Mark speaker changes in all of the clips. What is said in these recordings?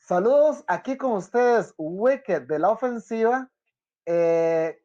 Speaker 1: Saludos, aquí con ustedes, Wiked de la Ofensiva,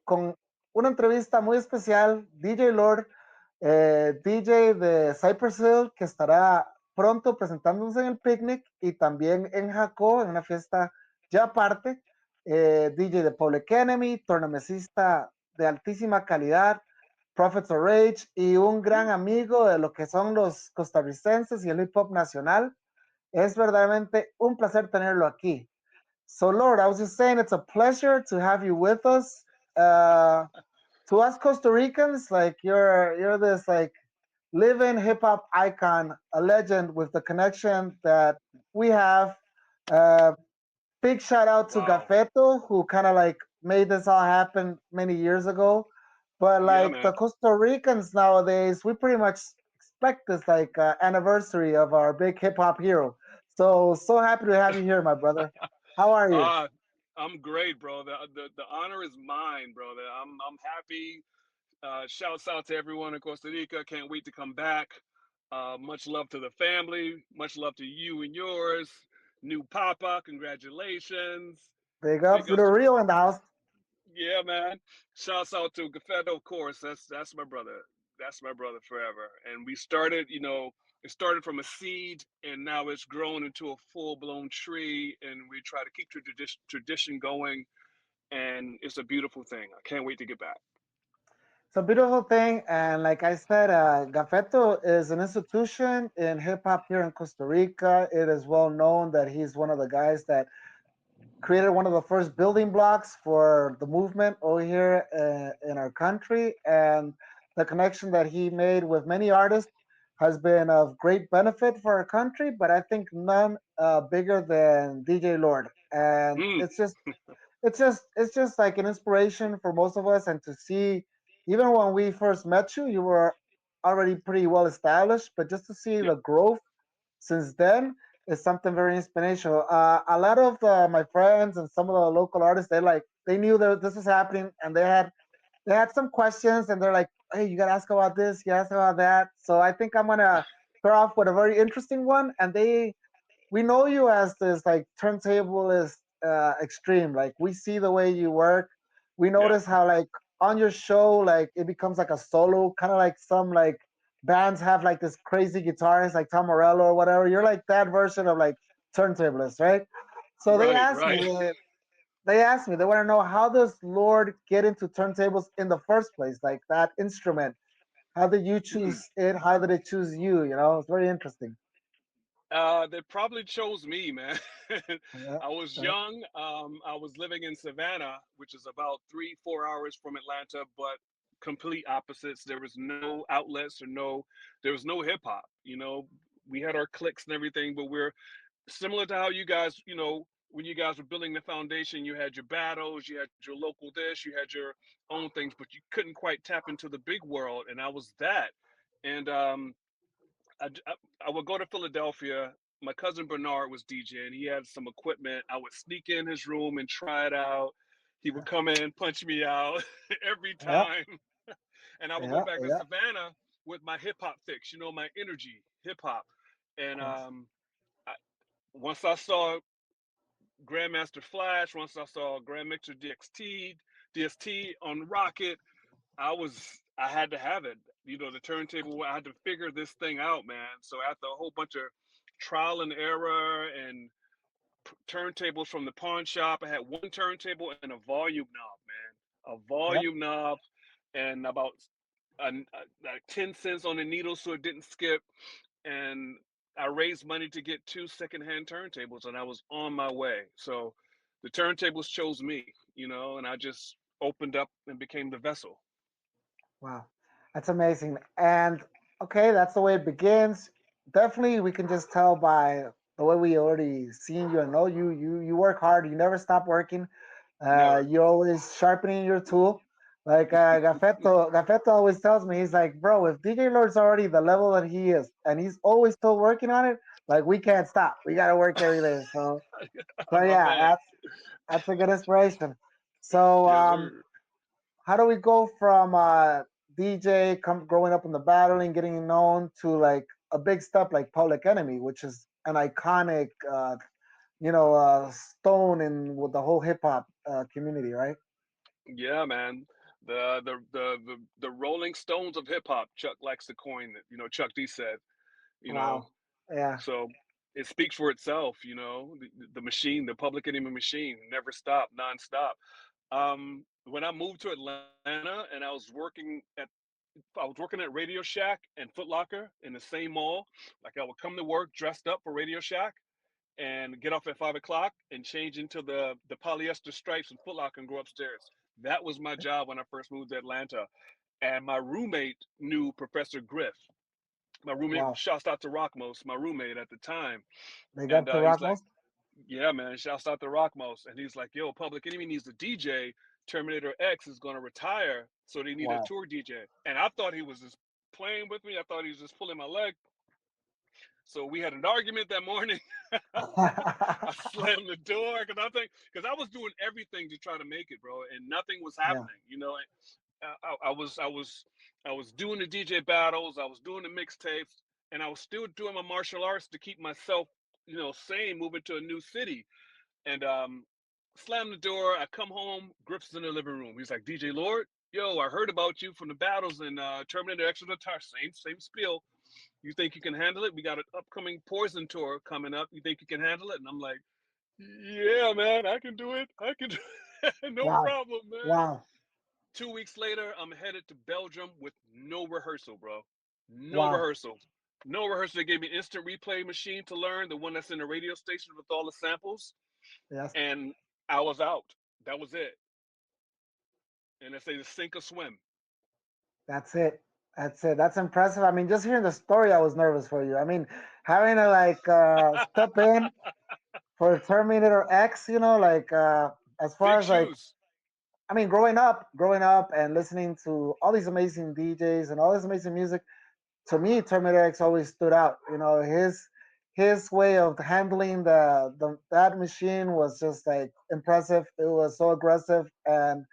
Speaker 1: con una entrevista muy especial, DJ Lord, DJ de Cypress, que estará pronto presentándose en el picnic y también en Jaco, en una fiesta ya aparte, DJ de Public Enemy, tornamesista de altísima calidad, Prophets of Rage y un gran amigo de lo que son los costarricenses y el hip hop nacional. Es verdaderamente un placer tenerlo aquí. So, Lord, I was just saying it's a pleasure to have you with us. Uh, to us Costa Ricans, like you're this like living hip hop icon, a legend with the connection that we have. Uh, Big shout out to
Speaker 2: Wow.
Speaker 1: Gafeto, who kind of like made this all happen many years ago. But
Speaker 2: Yeah,
Speaker 1: like the
Speaker 2: man.
Speaker 1: Costa Ricans nowadays, we pretty much expect this like anniversary of our big hip hop hero. So happy to have you here, my brother. How are you?
Speaker 2: Uh, I'm great, bro. The honor is mine, brother. I'm happy. Shouts out to everyone in Costa Rica. Can't wait to come back. Much love to the family. Much love to you and yours. New Papa, congratulations.
Speaker 1: Big ups
Speaker 2: Big
Speaker 1: to the
Speaker 2: ups to
Speaker 1: real in the house.
Speaker 2: yeah, man. Shouts out to Gafeto, of course. That's my brother. That's my brother forever. And we started, it started from a seed, and now it's grown into a full blown tree. And we try to keep tradition going, and it's a beautiful thing. I can't wait to get back.
Speaker 1: It's a beautiful thing, and like I said, Gafeto is an institution in hip hop here in Costa Rica. It is well known that he's one of the guys that created one of the first building blocks for the movement over here in our country. And the connection that he made with many artists has been of great benefit for our country, but I think none bigger than DJ Lord. And
Speaker 2: Mm,
Speaker 1: it's just like an inspiration for most of us. And to see, even when we first met you, you were already pretty well established, but just to see
Speaker 2: yep.
Speaker 1: the growth since then is something very inspirational. A lot of my friends and some of the local artists, they knew that this was happening, and they had some questions, and they're like, "Hey, you gotta ask about this, you ask about that." So I think I'm gonna start off with a very interesting one. And we know you as this like turntablist extreme. Like we see the way you work. We
Speaker 2: Yeah.
Speaker 1: notice how like on your show, like it becomes like a solo, kind of like some like bands have like this crazy guitarist like Tom Morello or whatever. You're like that version of like turntablist, right? So they
Speaker 2: Right.
Speaker 1: asked me,
Speaker 2: Right.
Speaker 1: they want to know, how does Lord get into turntables in the first place, like that instrument? How did you
Speaker 2: Hmm.
Speaker 1: choose it? How did it choose you? It's very interesting.
Speaker 2: They probably chose me, man.
Speaker 1: Yeah,
Speaker 2: I was
Speaker 1: yeah,
Speaker 2: young. I was living in Savannah, which is about 3, 4 hours from Atlanta, but complete opposites. There was no outlets or there was no hip hop. We had our cliques and everything, but we're similar to how you guys, when you guys were building the foundation, you had your battles, you had your local dish, you had your own things, but you couldn't quite tap into the big world. And I was that. And I would go to Philadelphia. My cousin Bernard was DJing. He had some equipment. I would sneak in his room and try it out. He would come in, punch me out every
Speaker 1: yeah,
Speaker 2: time. And I would go
Speaker 1: yeah,
Speaker 2: back to
Speaker 1: yeah.
Speaker 2: Savannah with my hip hop fix, my energy, hip hop.
Speaker 1: Of
Speaker 2: And
Speaker 1: course.
Speaker 2: I, once I saw Grandmaster Flash, once I saw Grandmaster DST on Rocket, I had to have it. The turntable. I had to figure this thing out, man. So after a whole bunch of trial and error and turntables from the pawn shop, I had one turntable and a volume knob, man. A
Speaker 1: Yeah.
Speaker 2: volume knob and about like 10 cents on the needle so it didn't skip. And I raised money to get two secondhand turntables, and I was on my way. So the turntables chose me, and I just opened up and became the vessel.
Speaker 1: Wow. That's amazing. And okay, that's the way it begins. Definitely we can just tell by the way we already seen you and know you. You work hard, you never stop working.
Speaker 2: Never.
Speaker 1: You're always sharpening your tool. Like Gafeto always tells me, he's like, bro, if DJ Lord's already the level that he is, and he's always still working on it, like we can't stop. We gotta work every day. So
Speaker 2: I'm a
Speaker 1: yeah,
Speaker 2: man.
Speaker 1: that's a good inspiration. So
Speaker 2: Yes, sir.
Speaker 1: how do we go from DJ growing up in the battling, getting known to like a big step like Public Enemy, which is an iconic stone in with the whole hip hop community, right?
Speaker 2: Yeah, man. The Rolling Stones of hip hop. Chuck likes to coin it. Chuck D said. You know,
Speaker 1: Wow. Yeah.
Speaker 2: so it speaks for itself. The machine, the Public Enemy machine, never stopped, nonstop. When I moved to Atlanta and I was working at Radio Shack and Foot Locker in the same mall. Like I would come to work dressed up for Radio Shack and get off at 5 o'clock and change into the polyester stripes and Foot Locker and go upstairs. That was my job when I first moved to Atlanta. And my roommate knew Professor Griff. My roommate,
Speaker 1: Wow.
Speaker 2: shouts out to Rockmos, my roommate at the time.
Speaker 1: They
Speaker 2: And
Speaker 1: got the
Speaker 2: he's
Speaker 1: rock
Speaker 2: like,
Speaker 1: most.
Speaker 2: yeah, man, shouts out to Rockmos. And he's like, yo, Public Enemy needs a DJ. Terminator X is going to retire, so they need a
Speaker 1: Wow.
Speaker 2: tour DJ. And I thought he was just playing with me. I thought he was just pulling my leg. So we had an argument that morning. I slammed the door because I was doing everything to try to make it, bro, and nothing was
Speaker 1: Yeah.
Speaker 2: happening. I was doing the DJ battles, I was doing the mixtapes, and I was still doing my martial arts to keep myself, sane, moving to a new city. And slam the door. I come home. Grips is in the living room. He's like, DJ Lord, yo, I heard about you from the battles in Terminator X Retire. Same spiel. You think you can handle it? We got an upcoming Poison tour coming up. You think you can handle it? And I'm like, yeah, man, I can do it. I can do it. No
Speaker 1: Wow.
Speaker 2: problem, man.
Speaker 1: Wow.
Speaker 2: 2 weeks later, I'm headed to Belgium with no rehearsal, bro. No
Speaker 1: Wow.
Speaker 2: rehearsal. No rehearsal. They gave me an instant replay machine to learn, the one that's in the radio station with all the samples.
Speaker 1: Yes.
Speaker 2: And I was out. That was it. And they say to sink or swim.
Speaker 1: That's it. That's it. That's impressive. I mean, just hearing the story, I was nervous for you. I mean, having to like step in for Terminator X, as far
Speaker 2: Big
Speaker 1: as like,
Speaker 2: shoes.
Speaker 1: I mean, growing up and listening to all these amazing DJs and all this amazing music, to me, Terminator X always stood out. His way of handling the that machine was just like impressive. It was so aggressive, and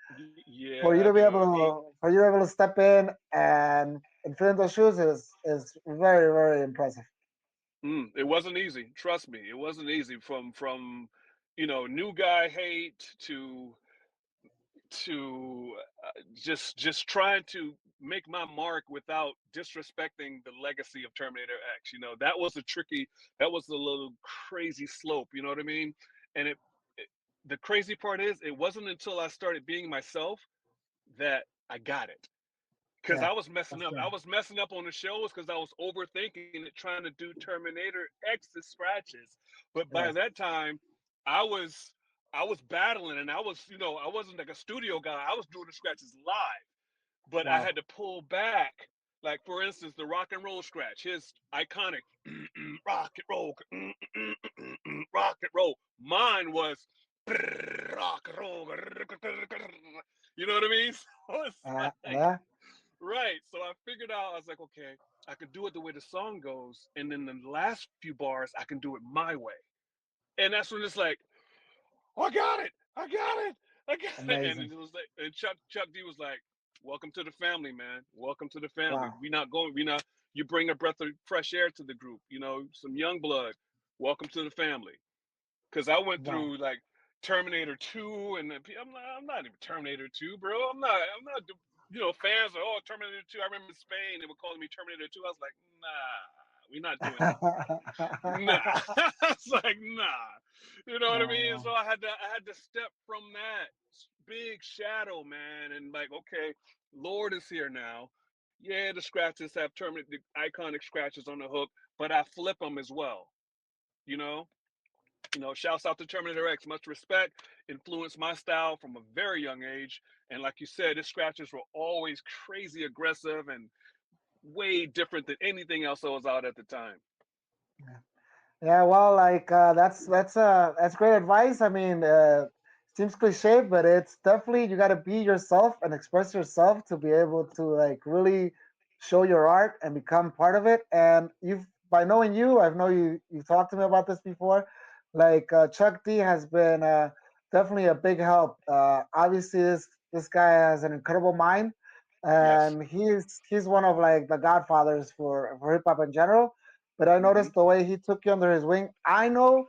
Speaker 2: Yeah, dude.
Speaker 1: for you to be able to step in and fill in those shoes is very very impressive.
Speaker 2: It wasn't easy. Trust me, it wasn't easy. From new guy hate to just trying to make my mark without disrespecting the legacy of Terminator X. That was a little crazy slope. You know what I mean? And it the crazy part is, it wasn't until I started being myself that I got it. Because
Speaker 1: Yeah,
Speaker 2: I was messing
Speaker 1: that's
Speaker 2: up.
Speaker 1: true.
Speaker 2: I was messing up on the shows because I was overthinking it, trying to do Terminator X's scratches. But by
Speaker 1: Yes.
Speaker 2: that time, I was I was battling, and I wasn't like a studio guy. I was doing the scratches live, but I
Speaker 1: Wow.
Speaker 2: had to pull back. Like for instance, the rock and roll scratch, his iconic rock and roll, rock and roll. Mine was rock and roll. You know what I mean? So it's like,
Speaker 1: Yeah.
Speaker 2: right. So I figured out, I was like, okay, I can do it the way the song goes. And then the last few bars, I can do it my way. And that's when it's like, oh, I got it. I got it. I got it. And
Speaker 1: Amazing.
Speaker 2: it was like, and Chuck D was like, welcome to the family, man. Welcome to the family.
Speaker 1: Wow.
Speaker 2: You bring a breath of fresh air to the group, some young blood. Welcome to the family. Because I went
Speaker 1: Wow.
Speaker 2: through like Terminator 2, and I'm not even Terminator 2, bro. I'm not. Fans are, oh, Terminator 2. I remember in Spain they were calling me Terminator 2. I was like, nah, we're not doing that, bro. Nah. It's like, nah. You know what I mean? So
Speaker 1: Oh,
Speaker 2: I had to step from that big shadow, man, and like, okay, Lord is here now. Yeah, the scratches have the iconic scratches on the hook, but I flip them as well. You know, shouts out to Terminator X. Much respect. Influenced my style from a very young age. And like you said, his scratches were always crazy aggressive and way different than anything else that was out at the time.
Speaker 1: yeah. Yeah, well, like that's great advice. I mean, seems cliche, but it's definitely you got to be yourself and express yourself to be able to like really show your art and become part of it. And you've by knowing you, I've know you talked to me about this before. Like Chuck D has been definitely a big help. Obviously, this guy has an incredible mind,
Speaker 2: Yes.
Speaker 1: and he's one of like the godfathers for hip hop in general, but I
Speaker 2: Hmm.
Speaker 1: noticed the way he took you under his wing. I know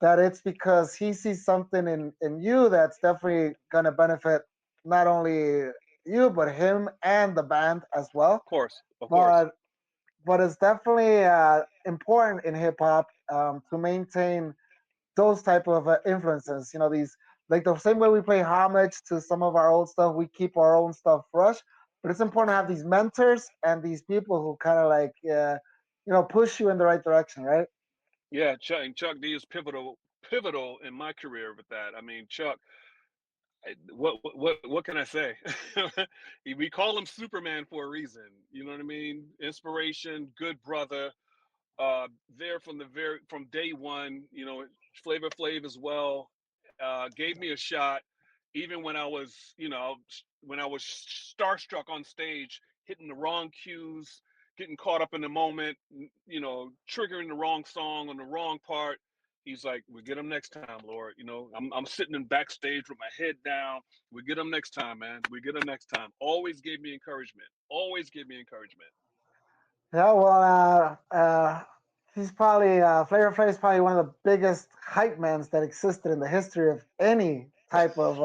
Speaker 1: that it's because he sees something in you that's definitely gonna benefit not only you but him and the band as well.
Speaker 2: Of course, of course.
Speaker 1: But it's definitely important in hip hop to maintain those type of influences. You know, these like the same way we pay homage to some of our old stuff, we keep our own stuff fresh. But it's important to have these mentors and these people who kind of like push you in the right direction, right?
Speaker 2: Yeah, Chuck D is pivotal in my career with that. I mean, Chuck, what can I say? We call him Superman for a reason. You know what I mean? Inspiration, good brother. There from from day one. You know, Flavor Flav as well. Gave me a shot, even when I was, when I was starstruck on stage, hitting the wrong cues, getting caught up in the moment, triggering the wrong song on the wrong part. He's like, "We get them next time, Lord." I'm sitting in backstage with my head down. We get them next time, man. We get them next time. Always gave me encouragement. Always gave me encouragement.
Speaker 1: Yeah, well, he's probably Flavor Flav is probably one of the biggest hype mans that existed in the history of any type of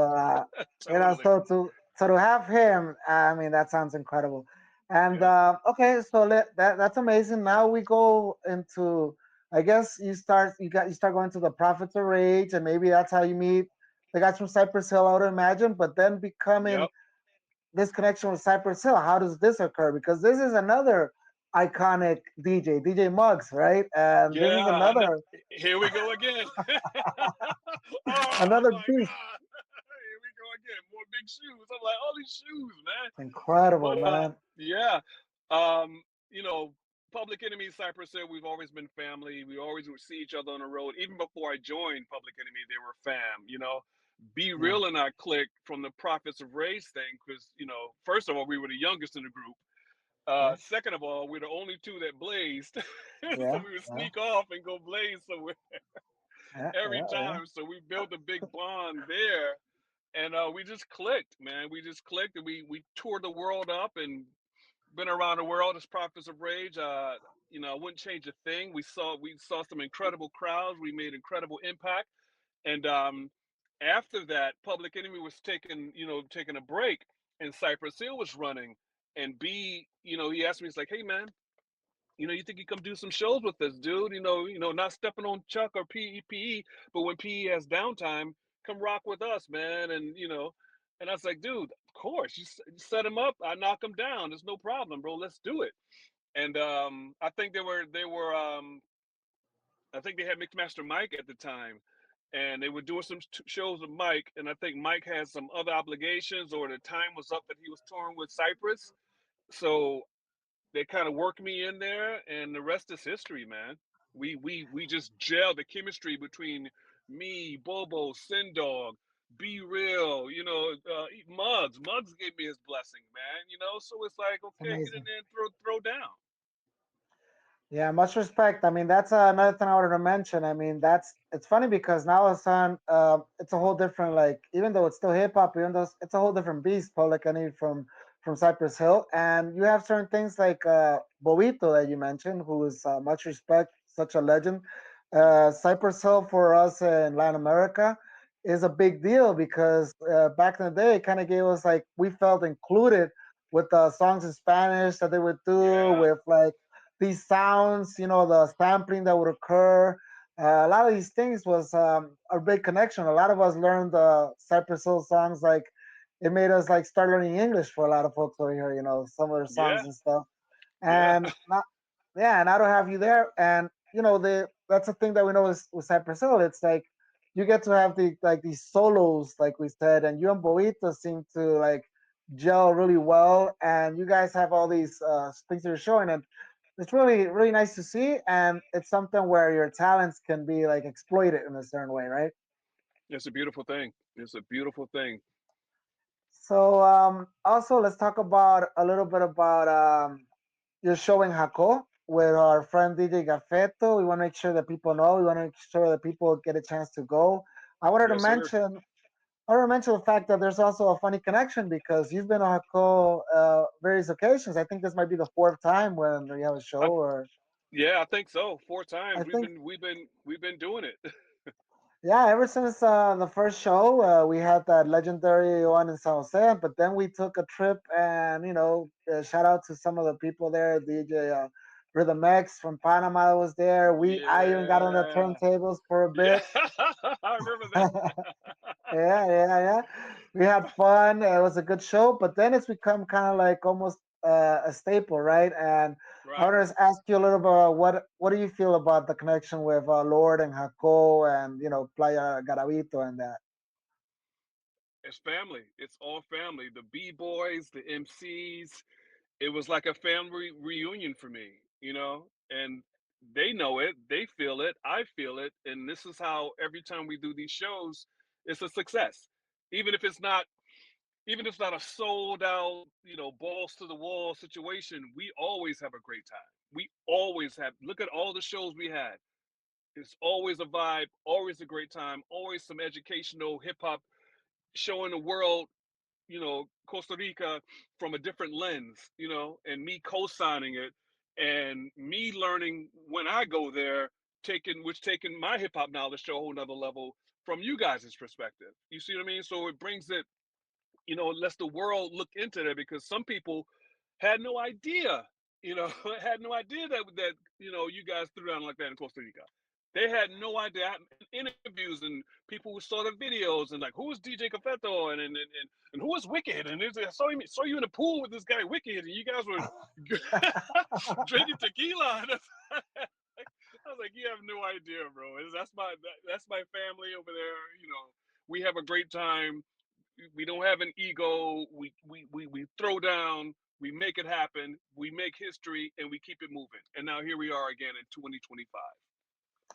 Speaker 2: Totally.
Speaker 1: so to have him, I mean, that sounds incredible. And
Speaker 2: Yeah.
Speaker 1: okay, so that's amazing. Now we go into, I guess you start going to the Prophets of Rage, and maybe that's how you meet the guys from Cypress Hill, I would imagine. But then becoming
Speaker 2: Yep.
Speaker 1: this connection with Cypress Hill, how does this occur? Because this is another iconic DJ Muggs, right? And this is
Speaker 2: Yeah.
Speaker 1: another
Speaker 2: Here we go again. Oh
Speaker 1: another
Speaker 2: my
Speaker 1: beast.
Speaker 2: God. Here we go again. More big shoes. I'm like, all these shoes, man.
Speaker 1: Incredible,
Speaker 2: But
Speaker 1: man.
Speaker 2: yeah. Um, you know, Public Enemy, Cypress Hill, we've always been family. We always would see each other on the road. Even before I joined Public Enemy, they were fam. Be
Speaker 1: Yeah.
Speaker 2: Real and I clicked from the Prophets of Race thing because, first of all, we were the youngest in the group.
Speaker 1: Okay.
Speaker 2: Second of all, we're the only two that blazed. So
Speaker 1: Yeah.
Speaker 2: we would
Speaker 1: Yeah.
Speaker 2: sneak off and go blaze somewhere
Speaker 1: Yeah.
Speaker 2: every
Speaker 1: Yeah. Yeah.
Speaker 2: time. So we built a big bond there. And we just clicked, man. We just clicked and we toured the world up and been around the world as Prophets of Rage. I wouldn't change a thing. We saw some incredible crowds. We made incredible impact. And after that, Public Enemy was taking a break, and Cypress Hill was running. And he asked me, he's like, "Hey, man, you think you come do some shows with us, dude? Not stepping on Chuck or PE, but when PE has downtime, come rock with us, man." And I was like, "Dude, of course, you set him up, I knock him down. There's no problem, bro. Let's do it." And I think I think they had Mixmaster Mike at the time, and they were doing some shows with Mike, and I think Mike had some other obligations, or the time was up that he was touring with Cypress. So they kind of worked me in there, and the rest is history, man. We just gelled the chemistry between me, Bobo, Sindog, Be Real, Muggs. Muggs gave me his blessing, man. So it's like,
Speaker 1: It's
Speaker 2: okay, get in
Speaker 1: amazing.
Speaker 2: there and throw down.
Speaker 1: Yeah, much respect. I mean, that's another thing I wanted to mention. I mean, it's funny because now it's on. It's a whole different like. Even though it's still hip hop, even though it's a whole different beast. Public Enemy from Cypress Hill, and you have certain things like Bobito that you mentioned, who is much respect, such a legend. Cypress Hill for us in Latin America is a big deal because back in the day, it kind of gave us like we felt included with the songs in Spanish that they would do
Speaker 2: Yeah,
Speaker 1: with like these sounds, the sampling that would occur. A lot of these things was a big connection. A lot of us learned the Cypress Hill songs. Like it made us like start learning English for a lot of folks over here. Some of their songs
Speaker 2: yeah,
Speaker 1: and stuff.
Speaker 2: yeah,
Speaker 1: And not, yeah, and I don't have you there. And that's a thing that we know with Cypress Hill. It's like you get to have these solos, like we said, and you and Boita seem to like gel really well. And you guys have all these things that you're showing, and it's really really nice to see. And it's something where your talents can be like exploited in a certain way, right?
Speaker 2: it's a beautiful thing. It's a beautiful thing.
Speaker 1: So also let's talk about a little bit about you're showing Hako with our friend DJ Gafeto. We want to make sure that people know. We want to make sure that people get a chance to go. I wanted to
Speaker 2: Yes, sir.
Speaker 1: mention. I want to mention the fact that there's also a funny connection because you've been on Hako various occasions. I think this might be the fourth time when you have a show,
Speaker 2: I,
Speaker 1: or
Speaker 2: yeah, I think so. Four
Speaker 1: I
Speaker 2: times
Speaker 1: think
Speaker 2: we've been doing it.
Speaker 1: Yeah, ever since the first show, we had that legendary one in San Jose, but then we took a trip and, shout out to some of the people there, DJ Rhythm X from Panama was there. I even got on the
Speaker 2: Yeah.
Speaker 1: turntables for a
Speaker 2: Yeah.
Speaker 1: bit.
Speaker 2: I remember that.
Speaker 1: Yeah, yeah. We had fun. It was a good show, but then it's become kind of like almost a staple, right? And I
Speaker 2: Right.
Speaker 1: want to ask you a little bit about what do you feel about the connection with Lord and Jaco and Playa Garavito and that?
Speaker 2: It's family. It's all family. The B-boys, the MCs. It was like a family reunion for me, and they know it, they feel it, I feel it, and this is how every time we do these shows, it's a success. Even if it's not, even if it's not a sold out, balls to the wall situation, we always have a great time. We always have. Look at all the shows we had. It's always a vibe, always a great time, always some educational hip hop showing the world, Costa Rica from a different lens, and me co-signing it and me learning when I go there, taking my hip hop knowledge to a whole nother level from you guys' perspective. You see what I mean? So it brings it, it lets the world look into that because some people had no idea, had no idea that you guys threw down like that in Costa Rica. They had no idea. Interviews and people who saw the videos and like, who was DJ Gafeto and who was Wicked? And I saw you in the pool with this guy Wicked, and you guys were drinking tequila. I was like, you have no idea, bro. That's my family over there. We have a great time. We don't have an ego. We throw down. We make it happen. We make history, and we keep it moving. And now here we are again in 2025.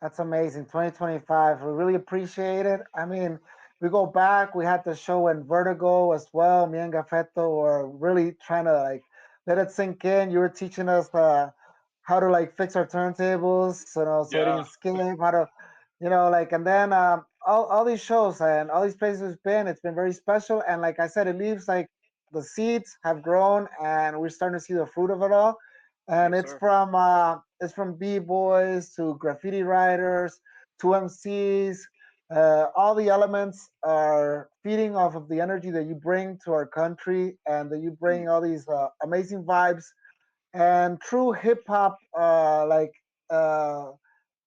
Speaker 1: That's amazing. 2025. We really appreciate it. I mean, we go back. We had the show in Vertigo as well. Me and Gafeto were really trying to like let it sink in. You were teaching us how to like fix our turntables, so it didn't
Speaker 2: Yeah,
Speaker 1: skip. How to, like, and then all these shows and all these places we've been. It's been very special. And like I said, it leaves like the seeds have grown, and we're starting to see the fruit of it all. And
Speaker 2: yes,
Speaker 1: it's
Speaker 2: sir.
Speaker 1: from b-boys to graffiti writers to MCs. All the elements are feeding off of the energy that you bring to our country, and that you bring all these amazing vibes and true hip hop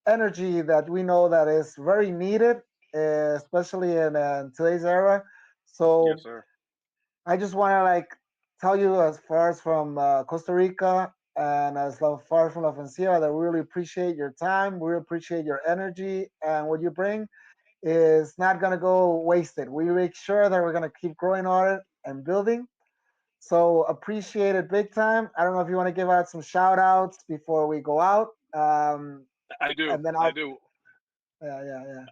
Speaker 1: energy that we know that is very needed, especially in today's era.
Speaker 2: Yes,
Speaker 1: So
Speaker 2: sir.
Speaker 1: I just want to like tell you, as far as from Costa Rica and as far from Ofensiva, that we really appreciate your time. We really appreciate your energy, and what you bring is not going to go wasted. We make sure that we're going to keep growing on it and building. So appreciate it big time. I don't know if you want to give out some shout outs before we go out.
Speaker 2: I do.
Speaker 1: And then
Speaker 2: I
Speaker 1: I'll,
Speaker 2: do.
Speaker 1: yeah.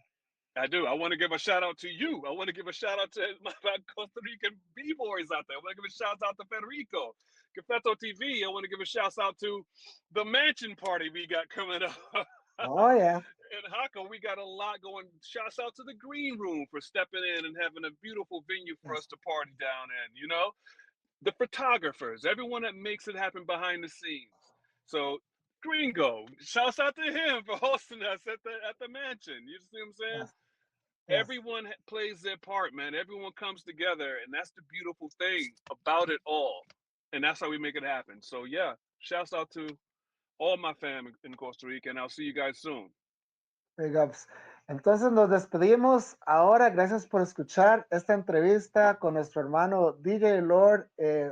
Speaker 2: I do. I want to give a shout out to you. I want to give a shout out to my Costa Rican b-boys out there. I want to give a shout out to Federico, Gafeto TV. I want to give a shout out to the mansion party we got coming up.
Speaker 1: Oh, yeah.
Speaker 2: In Hako, we got a lot going. Shouts out to the green room for stepping in and having a beautiful venue for us
Speaker 1: Yes.
Speaker 2: to party down in. The photographers, everyone that makes it happen behind the scenes. So Gringo, shouts out to him for hosting us at the mansion. You see what I'm saying?
Speaker 1: Yes. Yes.
Speaker 2: Everyone plays their part, man. Everyone comes together, and that's the beautiful thing about it all. And that's how we make it happen. So yeah, shouts out to all my fam in Costa Rica, and I'll see you guys soon.
Speaker 1: Big ups. Entonces nos despedimos. Ahora, gracias por escuchar esta entrevista con nuestro hermano DJ Lord,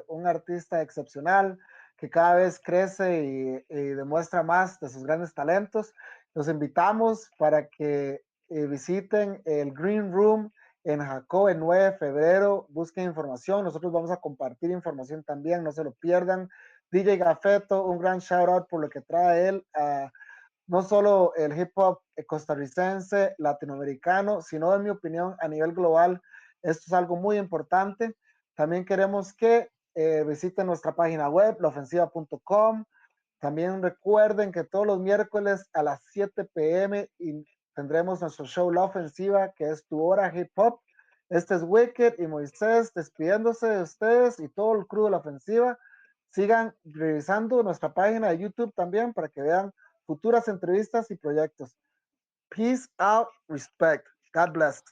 Speaker 1: un artista excepcional que cada vez crece y demuestra más de sus grandes talentos. Los invitamos para que visiten el Green Room en Jacó el 9 de febrero. Busquen información. Nosotros vamos a compartir información también. No se lo pierdan. DJ Gafeto, un gran shout out por lo que trae él no solo el hip hop costarricense, latinoamericano, sino en mi opinión a nivel global. Esto es algo muy importante. También queremos que visiten nuestra página web, laofensiva.com. También recuerden que todos los miércoles a las 7 p.m. tendremos nuestro show La Ofensiva, que es tu hora hip hop. Este es Wicked y Moisés despidiéndose de ustedes y todo el crew de La Ofensiva. Sigan revisando nuestra página de YouTube también para que vean futuras entrevistas y proyectos. Peace out, respect. God bless.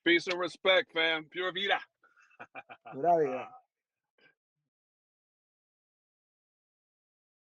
Speaker 2: Peace and respect, fam. Pura vida.
Speaker 1: Pura vida.